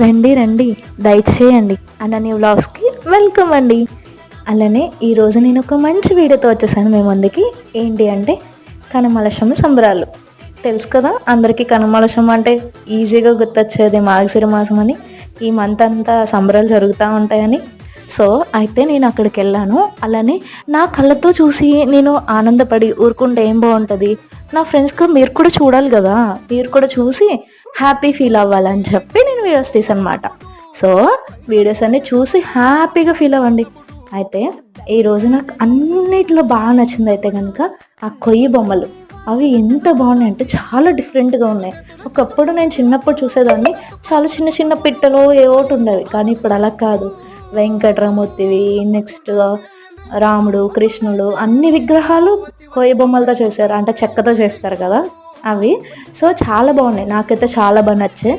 రండి రండి దయచేయండి అనని వ్లాగ్స్కి వెల్కమ్ అండి. అలానే ఈరోజు నేను ఒక మంచి వీడియోతో వచ్చేసాను మీ ముందుకి. ఏంటి అంటే కనుమలశమి సంబరాలు. తెలుసు కదా అందరికీ కనుమలశం అంటే ఈజీగా గుర్తొచ్చేది మార్గశిర మాసం అని. ఈ మంత్ అంతా సంబరాలు జరుగుతూ ఉంటాయని. సో అయితే నేను అక్కడికి వెళ్ళాను. అలానే నా కళ్ళతో చూసి నేను ఆనందపడి ఊరుకుంటే ఏం బాగుంటుంది, నా ఫ్రెండ్స్కి మీరు కూడా చూడాలి కదా, మీరు కూడా చూసి హ్యాపీ ఫీల్ అవ్వాలని చెప్పి నేను వీడియోస్ తీసాను అనమాట. సో వీడియోస్ అన్నీ చూసి హ్యాపీగా ఫీల్ అవ్వండి. అయితే ఈరోజు నాకు అన్నిట్లో బాగా నచ్చింది అయితే కనుక ఆ కొయ్యి బొమ్మలు. అవి ఎంత బాగున్నాయి అంటే చాలా డిఫరెంట్గా ఉన్నాయి. ఒకప్పుడు నేను చిన్నప్పుడు చూసేదాన్ని చాలా చిన్న చిన్న పిట్టలు ఏవోటి ఉండేవి, కానీ ఇప్పుడు అలా కాదు. వెంకటరమూర్తివి, నెక్స్ట్ రాముడు, కృష్ణుడు, అన్ని విగ్రహాలు కొయ్య బొమ్మలతో చేశారు, అంటే చెక్కతో చేస్తారు కదా అవి. సో చాలా బాగున్నాయి, నాకైతే చాలా బాగా నచ్చాయి.